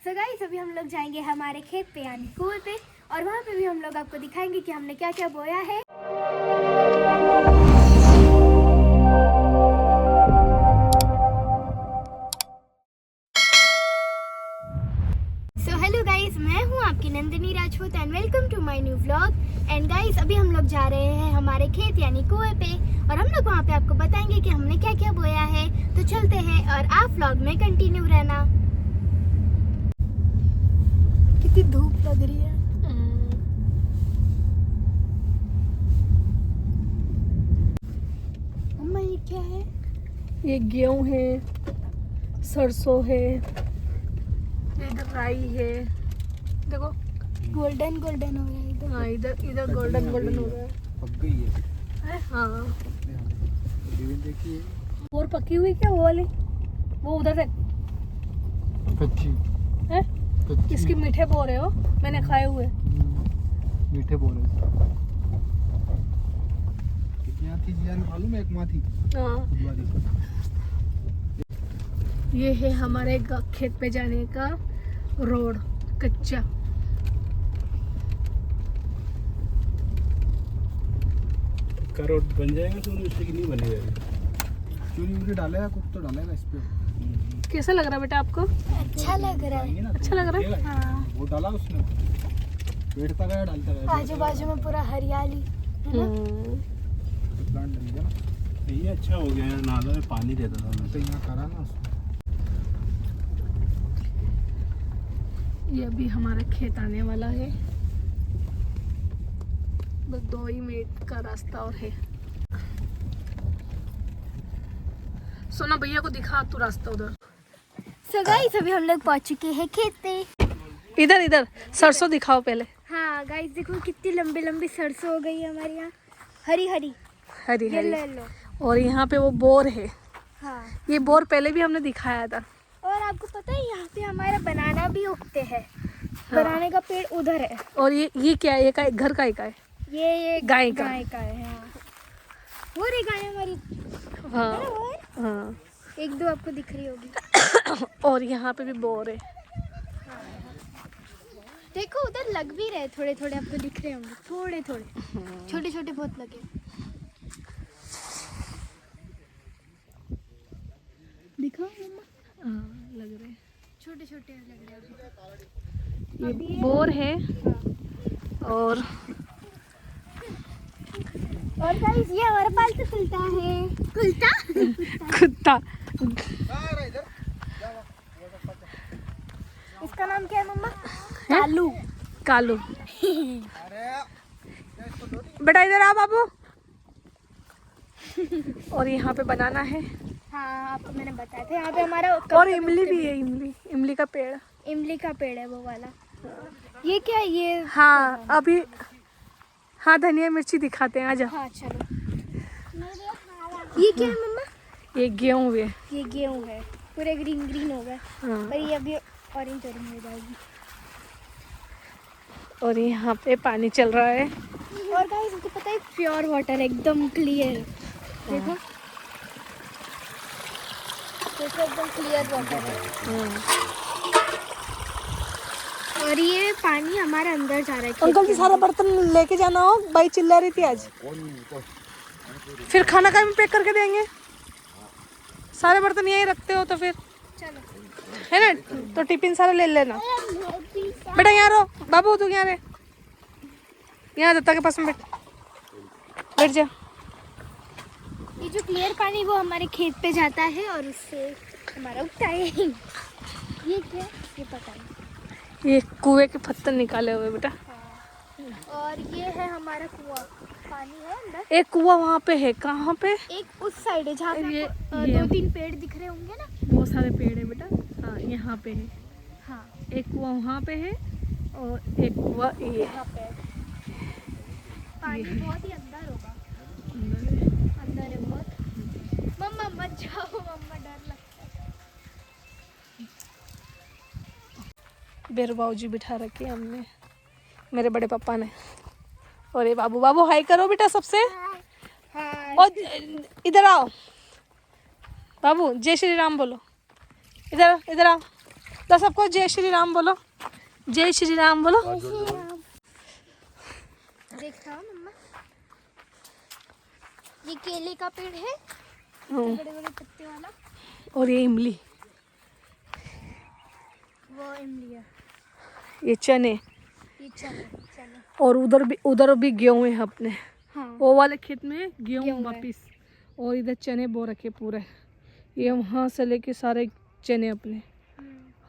So guys अभी हम लोग जाएंगे हमारे खेत पे यानी कुएं पे, और वहाँ पे भी हम लोग आपको दिखाएंगे कि हमने क्या क्या बोया है। सो हेलो गाइस, मैं हूँ आपकी Nandini Rajput and welcome to my new vlog. And guys अभी हम लोग जा रहे हैं हमारे खेत यानी कुएं पे, और हम लोग वहाँ पे आपको बताएंगे कि हमने क्या क्या बोया है। तो चलते हैं और आप व्लॉग में कंटिन्यू रहना। कितनी धूप लग रही है। मम्मा ये क्या है? ये गेहूं है, सरसों है, इधर राई है। देखो गोल्डन गोल्डन हो रहा है इधर। हाँ, इधर गोल्डन गोल्डन हो रहा है। पक गई है। हाँ, देखिए और पकी हुई क्या वो वाली? वो उधर है कच्ची है? कच्ची इसके मीठे बोल रहे हो? मैंने खाए हुए। मीठे बोले कितनी आती थी यार, मालूम है? एक माँ थी। हाँ, ये है हमारे खेत पे जाने का रोड, कच्चा। का रोड बन जाएगा तो उससे की नहीं बनेगा। चूनी वूनी डालेगा, कुछ तो डालेगा इस पे। कैसा लग रहा है बेटा आपको? अच्छा लग रहा है। अच्छा लग रहा है? हाँ, वो डाला उसने, पेड़ता गया डालता गया। आजू बाजू में पूरा हरियाली है ना? प्लांट डल गया ना, ये अच्छा हो गया है, नाला में पानी रहता था तो यहाँ करा ना उसने। ये अभी हमारा खेत आने वाला है, बस 2 ही मिनट का रास्ता और है। सोना भैया को दिखा तू रास्ता उधर। सो गाइस अभी हम लोग पहुंच चुके हैं खेत पे। इधर सरसों दिखाओ पहले। हाँ गाइस देखो कितनी लंबी लंबी सरसों हो गई है हमारे यहाँ, हरी हरी हरी येलो हरी। येलो। और यहाँ पे वो बोर है। हाँ, ये बोर पहले भी हमने दिखाया था। और आपको पता है यहाँ पे हमारा बनाना भी उगते हैं। बनाने का पेड़ उधर है। और ये क्या है? ये का घर का है? ये गाय का। गाय का है। हाँ, वो रही गाय हमारी। हाँ है ना वो है? हाँ। एक दो आपको दिख रही होगी। और यहाँ पे भी बोर है। देखो उधर लग भी रहे, थोड़े थोड़े आपको दिख रहे होंगे, थोड़े थोड़े छोटे छोटे बहुत लगे। दिखा मम्मा, हाँ, लग रहे हैं। छोटे छोटे लग रहे हैं। ये बोर है। और गाइस ये हमारा पालतू कुत्ता है। कुत्ता। इसका नाम क्या है मम्मा? कालू। कालू। बेटा इधर आ बाबू। और यहाँ पे बनाना है। हाँ आपको मैंने बताया था, यहाँ पे हमारा और इमली भी है, इमली का पेड़। इमली का पेड़ है वो वाला। ये क्या है ये? हाँ अभी, हाँ धनिया मिर्ची दिखाते हैं, आजा। हाँ चलो। ये क्या है मम्मा? ये गेहूँ है। ये गेहूँ है, पूरे ग्रीन ग्रीन हो गए, हाँ। पर ये अभी ऑरेंज ऑरेंज हो जाएगी। और यहाँ पे पानी चल रहा है। और गाइस आपको पता है प्योर वाटर एकदम क्लियर। देखो देखो एकदम क्लियर वाटर है। और ये पानी हमारे अंदर जा रहा है। अंकल जी सारा बर्तन लेके जाना हो, भाई चिल्ला रही थी आज। फिर खाना का भी पैक करके देंगे। सारे बर्तन यहीं रखते हो तो फिर चलो है ना, तो टिफिन सारा ले लेना। बेटा यहाँ रहो, बाबू तू यहाँ रहे, यहाँ दत्ता के पास में बैठ जा। ये जो क्लियर पानी वो हमारे खेत पे जाता है और उससे हमारा उगता है। ये क्या ये पता नहीं। ये कुएं के पत्थर निकाले हुए बेटा। और ये है हमारा कुआं, पानी है अंदर। एक कुआं वहाँ पे है, कहाँ पे? एक उस साइड है जहाँ पे ये- आपको ये- 2-3 पेड़ दिख रहे होंगे ना। बहुत सारे पेड़ है बेटा। हाँ यहाँ पे है, हाँ एक कुआं वहाँ पे है और एक कुआं ये यहाँ पे पानी बहुत ही अंदर होगा। अंदर है। अंदर है बहुत। मम्मा मत जाओ, मम्मा डर लगता है। बेर बाबूजी बिठा रखे हमने, मेरे बड़े पापा ने। और ये बाबू हाय करो बेटा सबसे। हाँ और इधर आओ बाबू, जय श्री राम बोलो। इधर आओ। तो सबको जय श्री राम बोलो, जय श्री राम बोलो। देखा मम्मा, ये केले का पेड़ है, हम्म, बड़े बड़े पत्ते वाला, और ये इमली, वो इमली है, ये चने, ये चने। और उधर भी गेहूं है अपने। हाँ वो वाले खेत में गेहूं गेहूं है। वापिस, और इधर चने बो रखे पूरे। ये वहाँ से लेके सारे चने अपने,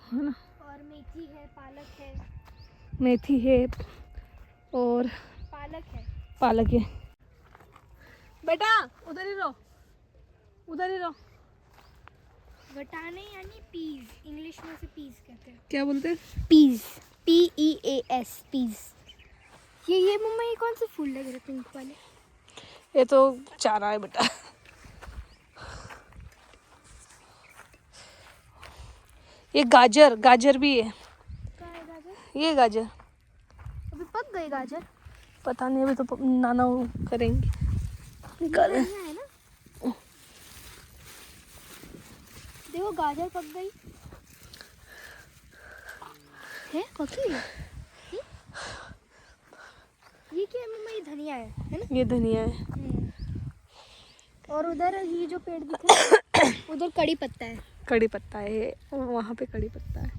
है ना। और मेथी है, पालक है, मेथी है और पालक है। बेटा उधर ही रहो, उधर ही रहो। वटाने यानी पीज, इंग्लिश में से पीज कहते हैं। क्या बोलते हैं? Peas, PEAS, peas. ये मम्मा, ये कौन से फूल लग रहे पिंक वाले? ये तो चारा है बेटा। ये गाजर भी है। क्या है गाजर? ये गाजर अभी पक गए गाजर? पता नहीं, अभी तो नाना वो करेंगे, निकालें। बढ़िया है ना, देखो गाजर पक गई है, पकी है। ये क्या है मम्मा? ये धनिया है ना? ये धनिया है। और उधर ये जो पेड़ दिख रहा है उधर कड़ी पत्ता है। कड़ी पत्ता है, वहाँ पे कड़ी पत्ता है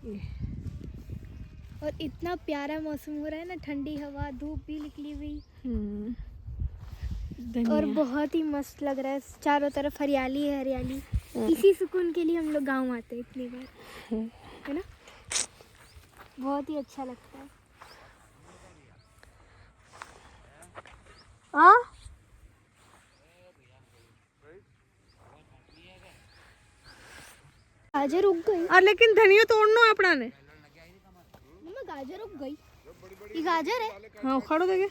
ये। और इतना प्यारा मौसम हो रहा है ना, ठंडी हवा, धूप भी निकली हुई, धनिया। और बहुत ही मस्त लग रहा है। चारों तरफ हरियाली है, हरियाली। इसी सुकून के लिए हम लोग गांव आते हैं इतनी बार, है ना। बहुत ही अच्छा लगता है। हाँ, गाजर उग गई और लेकिन धनिया तोड़ना है अपना ने। मम्मा, गाजर उग गई। ये गाजर है? हाँ, उखाड़ो देखे,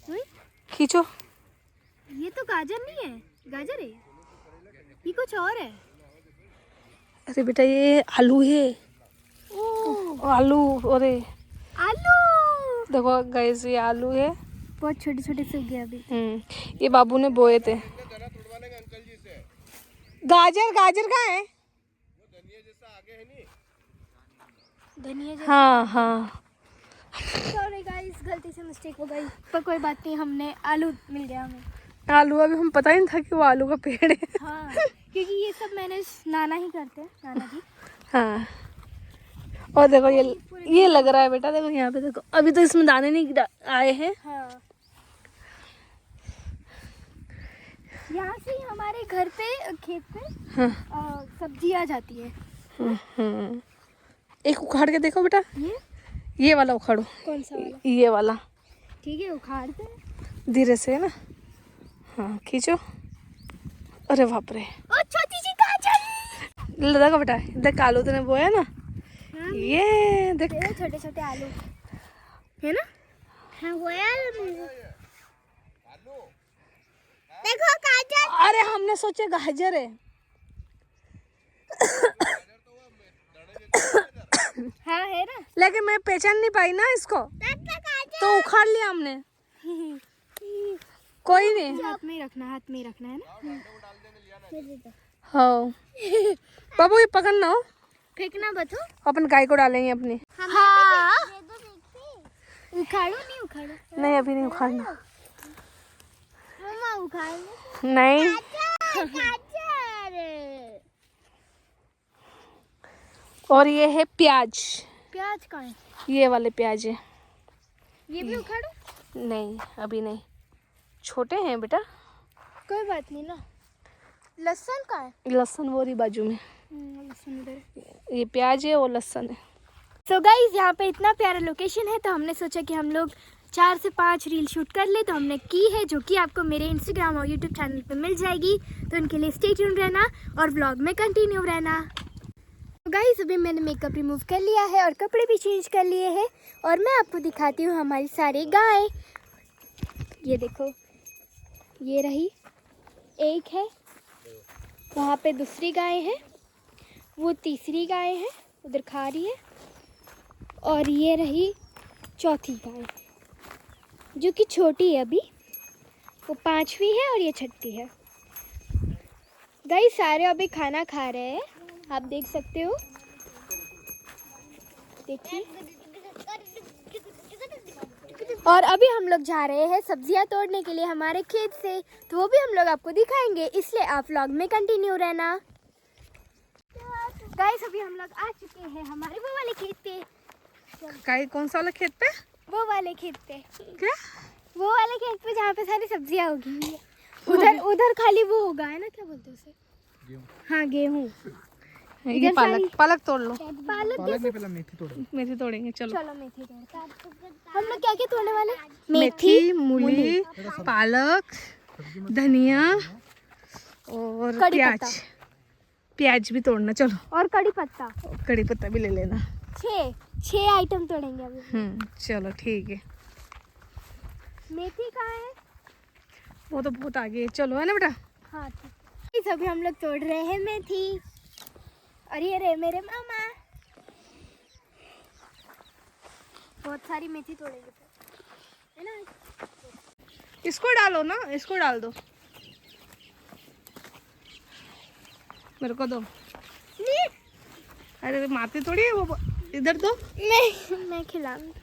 हुई? खींचो। ये तो गाजर नहीं है, गाजर है ये कुछ और है। अरे बेटा ये आलू है। ओह, आलू, अरे आलू। देखो गाइस, ये आलू है। बहुत छोटे छोटे से उगे अभी। ये बाबू ने बोए थे। गाजर कहाँ है? धनिया जैसा। हाँ हाँ। सॉरी गाइस, गलती से मिस्टेक हो गई, पर कोई बात नहीं, हमने आलू मिल गया हमें। आलू, अभी हम पता ही नहीं था कि वो आलू का पेड़ है। हाँ, क्योंकि ये सब मैंने नाना ही करते हैं, नाना जी। हाँ, और देखो ये लग रहा है बेटा, देखो यहाँ पे देखो, अभी तो इसमें दाने नहीं आए हैं। हाँ, यहाँ से ही हमारे घर पे, खेत पे हाँ। सब्जी आ जाती है। एक उखाड़ के देखो बेटा, ये वाला उखाड़ो। कौन सा वाला? ये वाला। ठीक है, उखाड़ते हैं धीरे से, है ना। हाँ, खींचो। अरे बाप रे, ओ छोटी सी गाजर। देखो बेटा, देख आलू तूने बोया ना, हाँ, ये देख। देखो छोटे छोटे आलू है ना। हाँ, वो आलू। देखो गाजर। अरे हमने सोचे गाजर है। हाँ, है ना। लेकिन मैं पहचान नहीं पाई ना इसको, तो उखाड़ लिया हमने। कोई नहीं। हाथ में ही रखना, हाथ में ही रखना है ना। हाँ बाबू, ये पकड़ना हो, फेंकना बतो। अपन गाय को डालेंगे अपनी। हाँ, उखाड़ो नहीं, उखाड़ो नहीं, अभी नहीं उखाड़ना। मम्मा, उखाड़ो नहीं, और ये है प्याज। प्याज कहाँ है? ये वाले प्याज है। ये भी उखाड़ो? नहीं, अभी नहीं, छोटे हैं बेटा। कोई बात नहीं ना। लहसुन कहाँ है? लहसुन वो रही बाजू में। लहसुन इधर। ये प्याज है और लहसुन है। सो गाइज, यहाँ पे इतना प्यारा लोकेशन है, तो हमने सोचा कि हम लोग 4 से 5 रील शूट कर ले। तो हमने की है, जो कि आपको मेरे इंस्टाग्राम और यूट्यूब चैनल पे मिल जाएगी। तो उनके लिए स्टे ट्यून रहना और व्लॉग में कंटिन्यू रहना। तो गाइज, अभी मैंने मेकअप रिमूव कर लिया है और कपड़े भी चेंज कर लिए हैं, और मैं आपको दिखाती हूँ हमारी सारी गाय। ये देखो, ये रही एक है, वहाँ पे दूसरी गाय है, वो तीसरी गाय है, उधर खा रही है, और ये रही चौथी गाय, जो कि छोटी है अभी, वो 5वीं है, और ये 6ठी है। गाइस, सारे अभी खाना खा रहे हैं, आप देख सकते हो, देखिए। और अभी हम लोग जा रहे हैं सब्जियां तोड़ने के लिए हमारे खेत से, तो वो भी हम लोग आपको दिखाएंगे, इसलिए आप व्लॉग में कंटिन्यू रहना। गाइस अभी हम लोग आ चुके हैं हमारे वो वाले खेत पे। कौन सा वाला खेत पे? वो वाले खेत पे। क्या? वो वाले खेत पे जहाँ पे सारी सब्जियां उगी हुई है। उधर खाली वो होगा, है ना, क्या बोलते हैं उसे? हाँ, गेहूँ। ये पालक तोड़ लो। पालक नहीं, पहले मेथी तोड़ो। मेथी तोड़ेंगे, चलो। चलो मेथी तोड़ते हैं। हम लोग क्या क्या तोड़ने वाले? मेथी, मूली, पालक, धनिया और कड़ी प्याज। पत्ता। प्याज भी तोड़ना, चलो। और कड़ी पत्ता। कड़ी पत्ता भी ले लेना। 6 आइटम तोड़ेंगे अभी। चलो ठीक है। मेथी कहाँ है? वो तो बहुत आगे है, चलो, है ना बेटा? हाँ ठीक। अभी हम लोग तोड़ रहे हैं मेथी, और ये रहे मेरे मामा। बहुत सारी मेथी तोड़ेंगे, है ना? इसको डालो ना, इसको डाल दो, मेरे को दो। अरे मारती थोड़ी है वो, इधर दो। मैं खिलाऊंगी।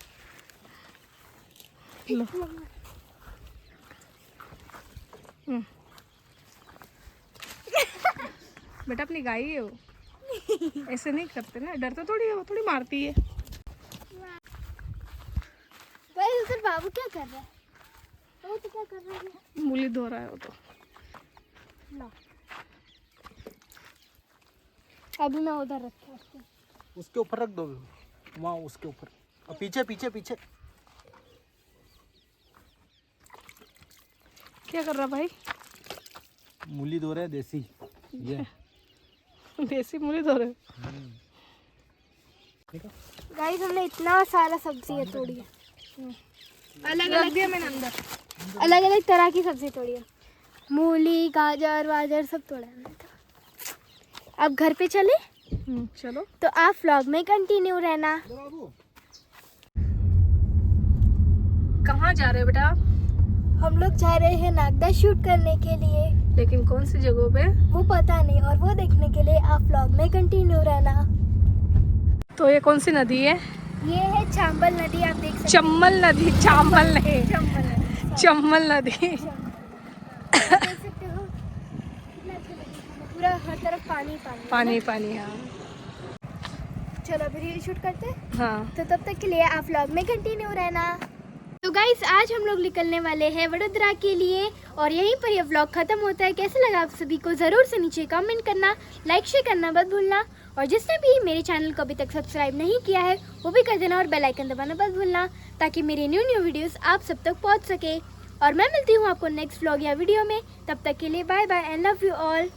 लो। बेटा अपनी गाय है वो, ऐसे नहीं करते ना, डरते थोड़ी है वो, थोड़ी मारती है। भाई उधर बाबू क्या कर रहा है? वो तो क्या कर रहा है? मूली धो रहा है वो तो। लो, अभी मैं उधर रखती हूँ। उसके ऊपर रख दो, वहाँ उसके ऊपर। और पीछे पीछे पीछे। क्या कर रहा भाई? मूली धो रहे हैं देसी। ये देसी मूली धो रहे हो? गाइस हमने इतना सारा सब्जी तोड़ी है, अलग अलग दिया मैंने अंदर, अलग अलग तरह की सब्जी तोड़ी है। मूली, गाजर वाजर सब तोड़ा है मैंने। अब घर पे चले? चलो। तो आप व्लॉग में कंटिन्यू रहना। कहाँ जा रहे हो बेटा? हम लोग जा रहे हैं नागदा शूट करने के लिए, लेकिन कौन सी जगहों पे वो पता नहीं, और वो देखने के लिए आप व्लॉग में कंटिन्यू रहना। तो ये कौन सी नदी है? ये है चांबल नदी, आप देख सकते चम्बल नदी, चांबल नहीं, हैं। चांबल नदी, चम्बल नदी। आप देख सकते हो कितना अच्छा लग रहा है, पूरा हर तरफ पानी पानी। पानी पानी, हाँ। चलो अभी रील शूट करते हैं, हाँ। तो तब तक के लिए आप व्लॉग में कंटिन्यू रहना। तो गाइस आज हम लोग निकलने वाले हैं वडोदरा के लिए, और यहीं पर ये व्लॉग खत्म होता है। कैसे लगा आप सभी को ज़रूर से नीचे कमेंट करना, लाइक शेयर करना मत भूलना, और जिसने भी मेरे चैनल को अभी तक सब्सक्राइब नहीं किया है वो भी कर देना, और बेल आइकन दबाना मत भूलना, ताकि मेरी न्यू वीडियोस आप सब तक पहुंच सके। और मैं मिलती हूँ आपको नेक्स्ट व्लॉग या वीडियो में, तब तक के लिए bye bye and love you all.